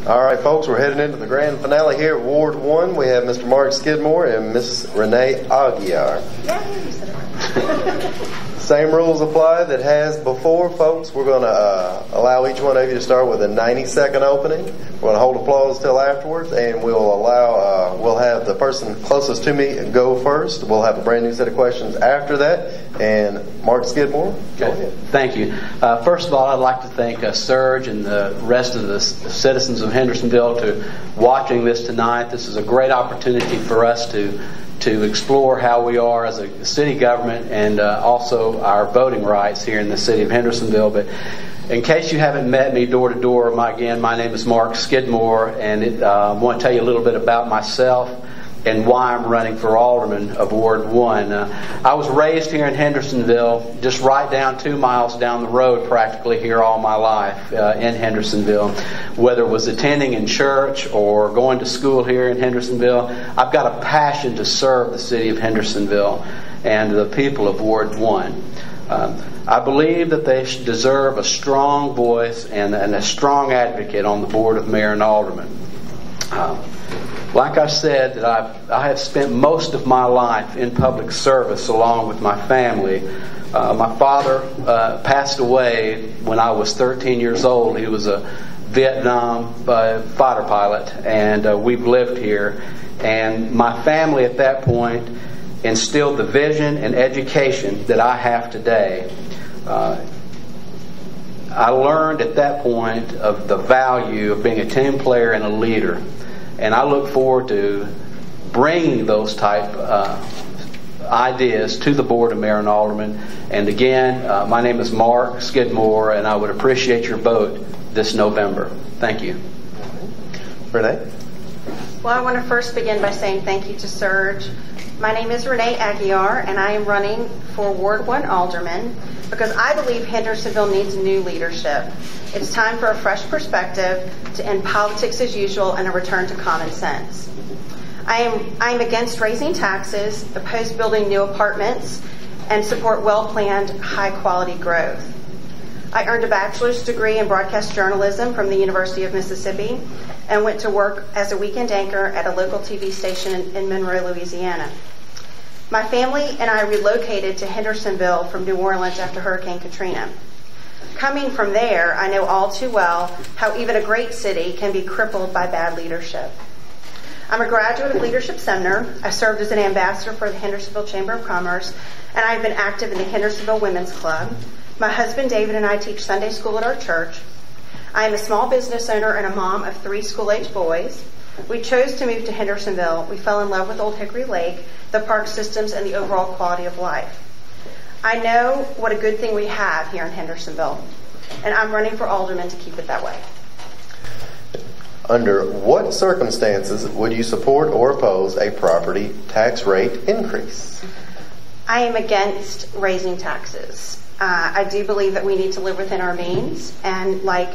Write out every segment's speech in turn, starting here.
All right, folks, we're heading into the grand finale here at Ward 1. We have Mr. Mark Skidmore and Mrs. Renee Aguiar. Yeah, you said it right. Same rules apply that has before, folks. We're going to allow each one of you to start with a 90-second opening. We're going to hold applause till afterwards, and we'll have the person closest to me go first. We'll have a brand new set of questions after that. And Mark Skidmore, go ahead. Thank you. First of all, I'd like to thank Serge and the rest of the citizens of Hendersonville to watching this tonight. This is a great opportunity for us to explore how we are as a city government and also our voting rights here in the city of Hendersonville. But in case you haven't met me door to door, my name is Mark Skidmore, and I want to tell you a little bit about myself and why I'm running for Alderman of Ward 1. I was raised here in Hendersonville, just right down 2 miles down the road practically here all my life in Hendersonville. Whether it was attending in church or going to school here in Hendersonville, I've got a passion to serve the city of Hendersonville and the people of Ward 1. I believe that they deserve a strong voice and a strong advocate on the board of mayor and aldermen. Like I said, that I have spent most of my life in public service along with my family. My father passed away when I was 13 years old. He was a Vietnam fighter pilot, and we've lived here. And my family at that point instilled the vision and education that I have today. I learned at that point of the value of being a team player and a leader. And I look forward to bringing those type ideas to the Board of Mayor and Aldermen. And again, my name is Mark Skidmore, and I would appreciate your vote this November. Thank you. Renee? Well, I want to first begin by saying thank you to Serge. My name is Renee Aguiar, and I am running for Ward 1 Alderman because I believe Hendersonville needs new leadership. It's time for a fresh perspective to end politics as usual and a return to common sense. I am against raising taxes, oppose building new apartments, and support well-planned, high-quality growth. I earned a bachelor's degree in broadcast journalism from the University of Mississippi and went to work as a weekend anchor at a local TV station in Monroe, Louisiana. My family and I relocated to Hendersonville from New Orleans after Hurricane Katrina. Coming from there, I know all too well how even a great city can be crippled by bad leadership. I'm a graduate of Leadership Seminar. I served as an ambassador for the Hendersonville Chamber of Commerce, and I've been active in the Hendersonville Women's Club. My husband David and I teach Sunday school at our church. I am a small business owner and a mom of 3 school-age boys. We chose to move to Hendersonville. We fell in love with Old Hickory Lake, the park systems, and the overall quality of life. I know what a good thing we have here in Hendersonville, and I'm running for alderman to keep it that way. Under what circumstances would you support or oppose a property tax rate increase? I am against raising taxes. I do believe that we need to live within our means, and like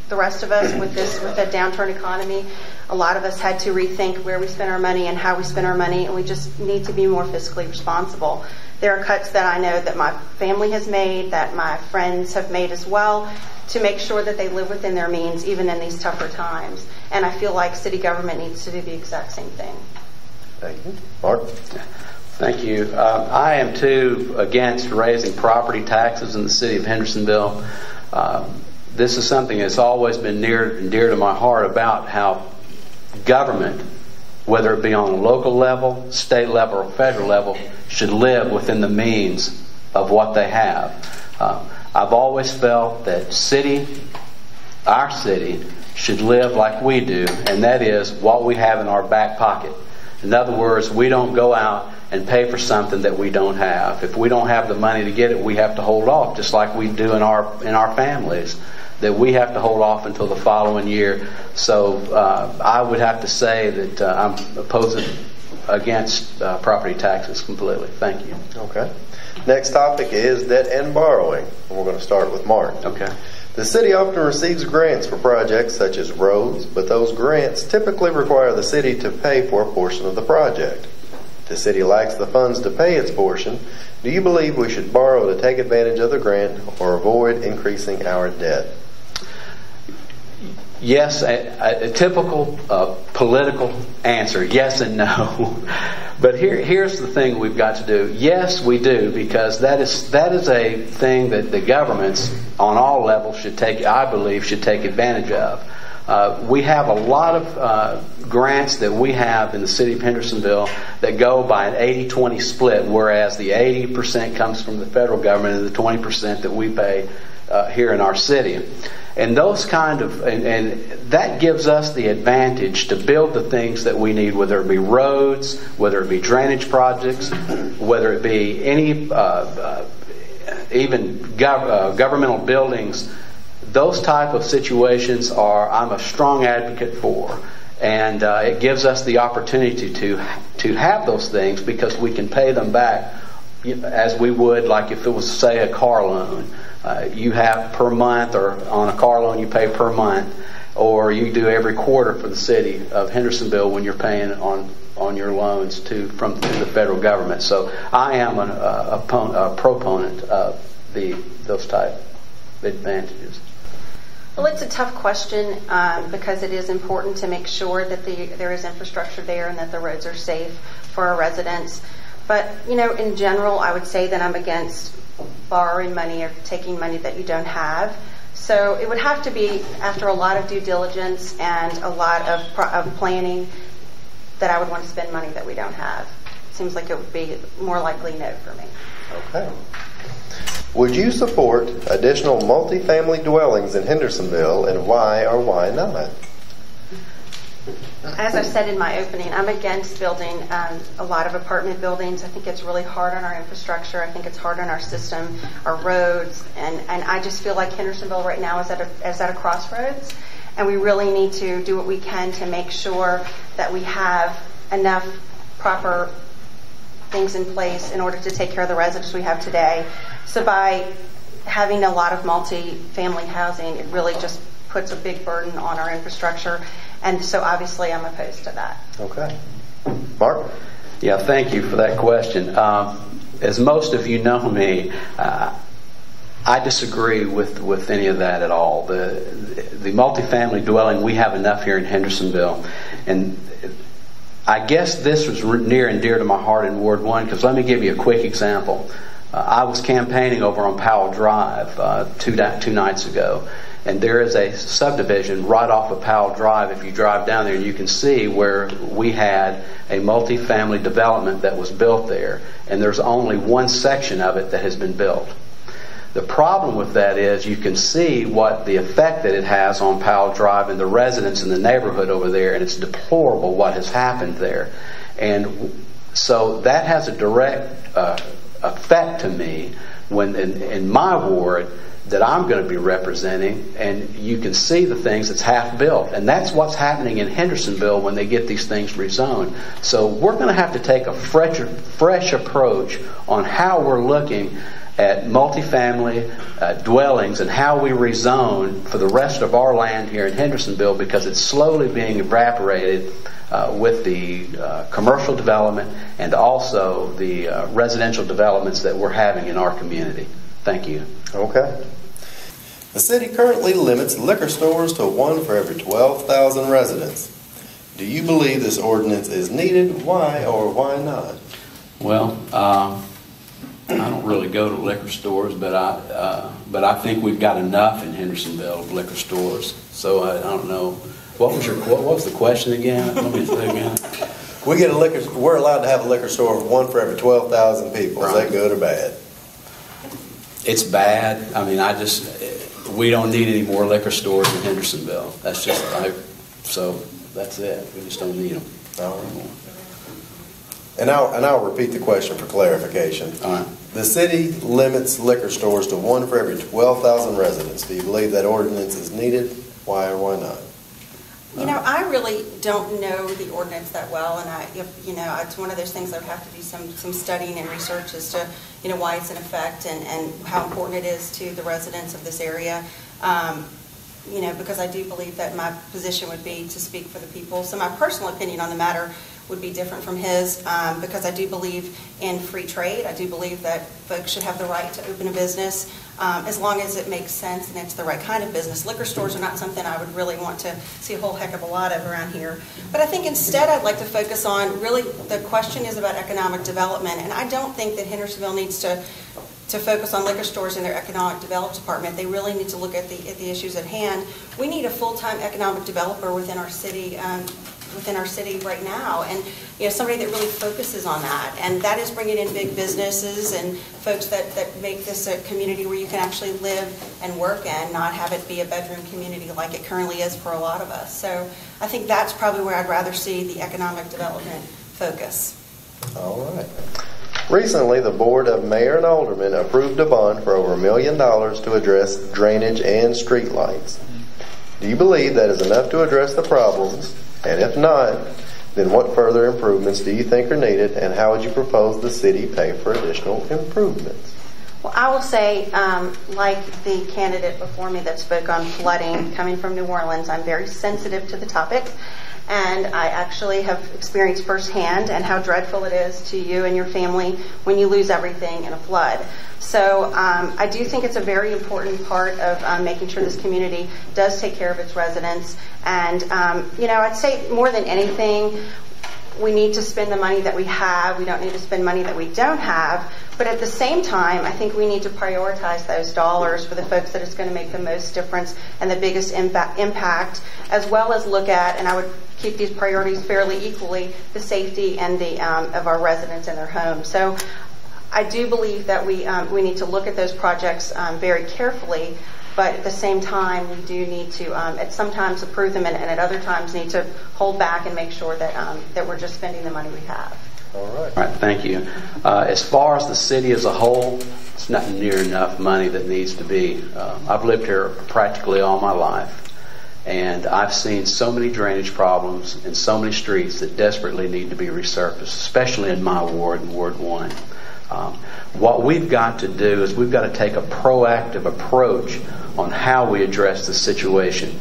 the rest of us with a downturn economy, a lot of us had to rethink where we spend our money and how we spend our money, and we just need to be more fiscally responsible. There are cuts that I know that my family has made, that my friends have made as well, to make sure that they live within their means even in these tougher times. And I feel like city government needs to do the exact same thing. Thank you. Mark? Thank you. I am too against raising property taxes in the city of Hendersonville. This is something that's always been near and dear to my heart about how government, whether it be on a local level, state level, or federal level, should live within the means of what they have. I've always felt that our city, should live like we do, and that is what we have in our back pocket. In other words, we don't go out and pay for something that we don't have. If we don't have the money to get it, we have to hold off, just like we do in our families, that we have to hold off until the following year. So I would have to say that I'm opposing against property taxes completely. Thank you. Okay. Next topic is debt and borrowing. And we're going to start with Mark. Okay. The city often receives grants for projects such as roads, but those grants typically require the city to pay for a portion of the project. If the city lacks the funds to pay its portion, do you believe we should borrow to take advantage of the grant or avoid increasing our debt? Yes, a typical political answer, yes and no. But here's the thing we've got to do. Yes, we do, because that is a thing that the governments on all levels should take, I believe, should take advantage of. We have a lot of grants that we have in the city of Hendersonville that go by an 80-20 split, whereas the 80% comes from the federal government and the 20% that we pay here in our city. And those and that gives us the advantage to build the things that we need, whether it be roads, whether it be drainage projects, whether it be any even governmental buildings. Those type of situations I'm a strong advocate for, and it gives us the opportunity to have those things because we can pay them back as we would like if it was, say, a car loan. You have per month, or on a car loan you pay per month, or you do every quarter for the city of Hendersonville when you're paying on your loans to the federal government. So I am a proponent of those type of advantages. Well, it's a tough question because it is important to make sure that there is infrastructure there and that the roads are safe for our residents. But, in general, I would say that I'm against borrowing money or taking money that you don't have. So it would have to be after a lot of due diligence and a lot of planning that I would want to spend money that we don't have. Seems like it would be more likely no for me. Okay. Would you support additional multifamily dwellings in Hendersonville, and why or why not? As I said in my opening, I'm against building a lot of apartment buildings. I think it's really hard on our infrastructure. I think it's hard on our system, our roads, and I just feel like Hendersonville right now is at a crossroads, and we really need to do what we can to make sure that we have enough proper things in place in order to take care of the residents we have today. So by having a lot of multi-family housing, it really just puts a big burden on our infrastructure. And so obviously I'm opposed to that. Okay. Mark? Yeah, thank you for that question. As most of you know me, I disagree with any of that at all. The multifamily dwelling, we have enough here in Hendersonville. And I guess this was near and dear to my heart in Ward 1, because let me give you a quick example. I was campaigning over on Powell Drive two nights ago, and there is a subdivision right off of Powell Drive. If you drive down there, you can see where we had a multifamily development that was built there, and there's only one section of it that has been built. The problem with that is you can see what the effect that it has on Powell Drive and the residents in the neighborhood over there, and it's deplorable what has happened there. And so that has a direct effect to me when in my ward that I'm going to be representing, and you can see the things that's half built. And that's what's happening in Hendersonville when they get these things rezoned. So we're going to have to take a fresh approach on how we're looking at multifamily dwellings and how we rezone for the rest of our land here in Hendersonville, because it's slowly being evaporated with the commercial development and also the residential developments that we're having in our community. Thank you. Okay. The city currently limits liquor stores to one for every 12,000 residents. Do you believe this ordinance is needed? Why or why not? Well, I don't really go to liquor stores, but I think we've got enough in Hendersonville of liquor stores. So I don't know. What was the question again? Let me say again. We're allowed to have a liquor store of one for every 12,000 people. Right. Is that good or bad? It's bad. I mean, we don't need any more liquor stores in Hendersonville. That's just so that's it. We just don't need them. All right. And I'll repeat the question for clarification. All right. The city limits liquor stores to one for every 12,000 residents. Do you believe that ordinance is needed? Why or why not? I really don't know the ordinance that well, and it's one of those things I would have to do some studying and research as to, why it's in effect and how important it is to the residents of this area. Because I do believe that my position would be to speak for the people. So my personal opinion on the matter would be different from his, because I do believe in free trade. I do believe that folks should have the right to open a business as long as it makes sense and it's the right kind of business. Liquor stores are not something I would really want to see a whole heck of a lot of around here. But I think instead I'd like to focus on, really, the question is about economic development, and I don't think that Hendersonville needs to focus on liquor stores in their economic development department. They really need to look at the issues at hand. We need a full-time economic developer within our city right now, and somebody that really focuses on that. And that is bringing in big businesses and folks that make this a community where you can actually live and work and not have it be a bedroom community like it currently is for a lot of us. So I think that's probably where I'd rather see the economic development focus. All right. Recently, the Board of Mayor and Aldermen approved a bond for over $1 million to address drainage and street lights. Do you believe that is enough to address the problems? And if not, then what further improvements do you think are needed, and how would you propose the city pay for additional improvements? Well, I will say, like the candidate before me that spoke on flooding coming from New Orleans, I'm very sensitive to the topic. And I actually have experienced firsthand and how dreadful it is to you and your family when you lose everything in a flood. So I do think it's a very important part of making sure this community does take care of its residents. And, I'd say more than anything, we need to spend the money that we have. We don't need to spend money that we don't have. But at the same time, I think we need to prioritize those dollars for the folks that it's going to make the most difference and the biggest impact, as well as look at, and I would keep these priorities fairly equally, the safety and the of our residents and their homes. So I do believe that we need to look at those projects very carefully, but at the same time, we do need to at sometimes approve them and at other times need to hold back and make sure that we're just spending the money we have. All right. All right, thank you. As far as the city as a whole, it's not near enough money that needs to be. I've lived here practically all my life, and I've seen so many drainage problems in so many streets that desperately need to be resurfaced, especially in my ward, in Ward 1. What we've got to do is we've got to take a proactive approach on how we address the situation.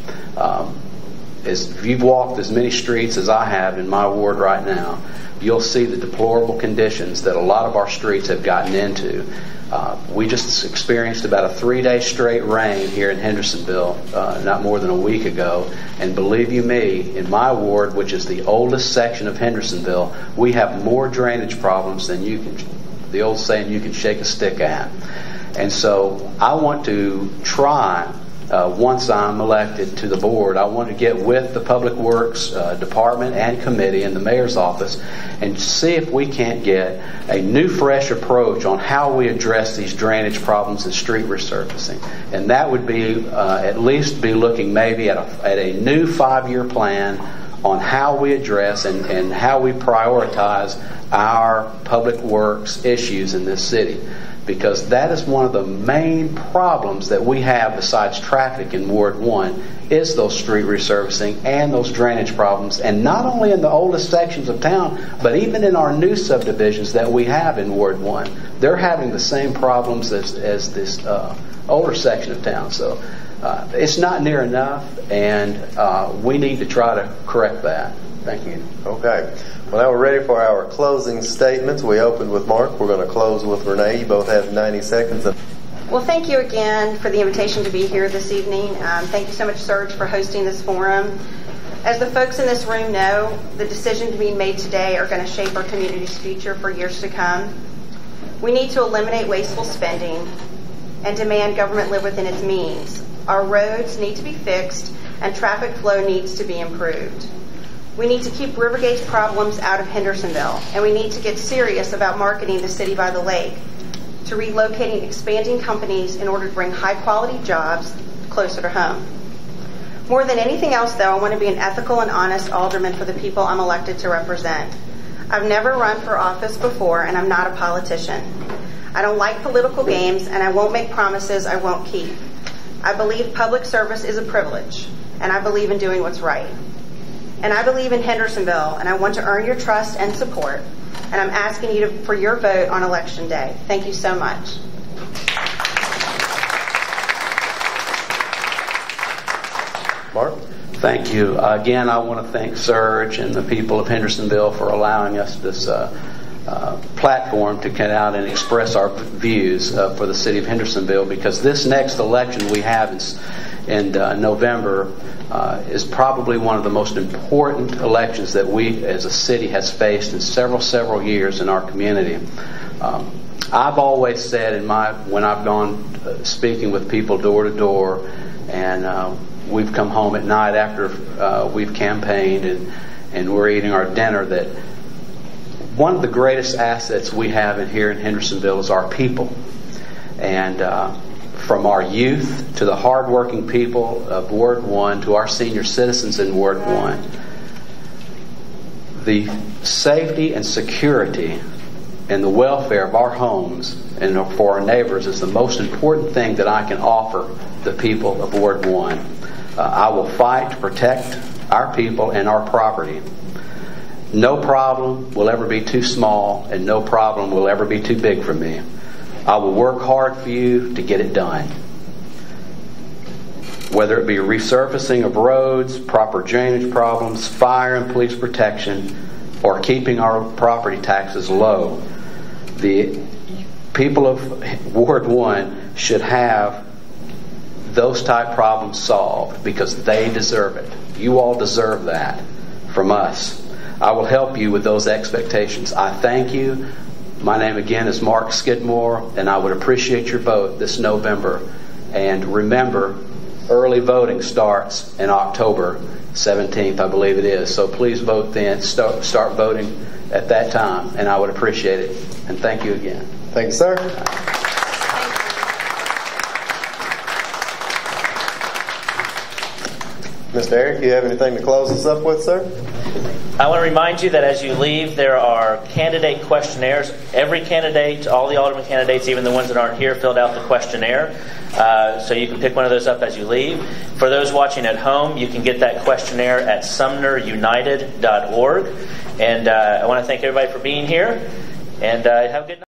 If you've walked as many streets as I have in my ward right now, you'll see the deplorable conditions that a lot of our streets have gotten into. We just experienced about a 3-day straight rain here in Hendersonville not more than a week ago, and believe you me, in my ward, which is the oldest section of Hendersonville, we have more drainage problems than the old saying, you can shake a stick at. And so I want to try, once I'm elected to the board, I want to get with the Public Works Department and Committee and the Mayor's office and see if we can't get a new, fresh approach on how we address these drainage problems and street resurfacing. And that would be at least be looking maybe at a new 5-year plan on how we address and how we prioritize our public works issues in this city. Because that is one of the main problems that we have besides traffic in Ward 1 is those street resurfacing and those drainage problems. And not only in the oldest sections of town, but even in our new subdivisions that we have in Ward 1. They're having the same problems as this older section of town. So it's not near enough, and we need to try to correct that. Thank you. Okay. Well, now we're ready for our closing statements. We opened with Mark. We're going to close with Renee. You both have 90 seconds. Well, thank you again for the invitation to be here this evening. Thank you so much, Serge, for hosting this forum. As the folks in this room know, the decisions being made today are going to shape our community's future for years to come. We need to eliminate wasteful spending and demand government live within its means. Our roads need to be fixed and traffic flow needs to be improved. We need to keep Rivergate's problems out of Hendersonville, and we need to get serious about marketing the city by the lake, to relocating expanding companies in order to bring high-quality jobs closer to home. More than anything else, though, I want to be an ethical and honest alderman for the people I'm elected to represent. I've never run for office before, and I'm not a politician. I don't like political games, and I won't make promises I won't keep. I believe public service is a privilege, and I believe in doing what's right. And I believe in Hendersonville, and I want to earn your trust and support. And I'm asking you for your vote on Election Day. Thank you so much. Mark? Thank you. Again, I want to thank Serge and the people of Hendersonville for allowing us this platform to get out and express our views for the city of Hendersonville, because this next election we have in November is probably one of the most important elections that we as a city has faced in several years in our community. I've always said when I've gone speaking with people door to door, and we've come home at night after we've campaigned and we're eating our dinner, that one of the greatest assets we have here in Hendersonville is our people. And from our youth to the hardworking people of Ward 1 to our senior citizens in Ward 1, the safety and security and the welfare of our homes and for our neighbors is the most important thing that I can offer the people of Ward 1. I will fight to protect our people and our property. No problem will ever be too small, and no problem will ever be too big for me. I will work hard for you to get it done. Whether it be resurfacing of roads, proper drainage problems, fire and police protection, or keeping our property taxes low, the people of Ward 1 should have those type problems solved, because they deserve it. You all deserve that from us. I will help you with those expectations. I thank you. My name again is Mark Skidmore, and I would appreciate your vote this November. And remember, early voting starts in October 17th, I believe it is. So please vote then. Start voting at that time, and I would appreciate it. And thank you again. Thank you, sir. Mr. Eric, you have anything to close us up with, sir? I want to remind you that as you leave, there are candidate questionnaires. Every candidate, all the Alderman candidates, even the ones that aren't here, filled out the questionnaire. So you can pick one of those up as you leave. For those watching at home, you can get that questionnaire at sumnerunited.org. And I want to thank everybody for being here. And have a good night.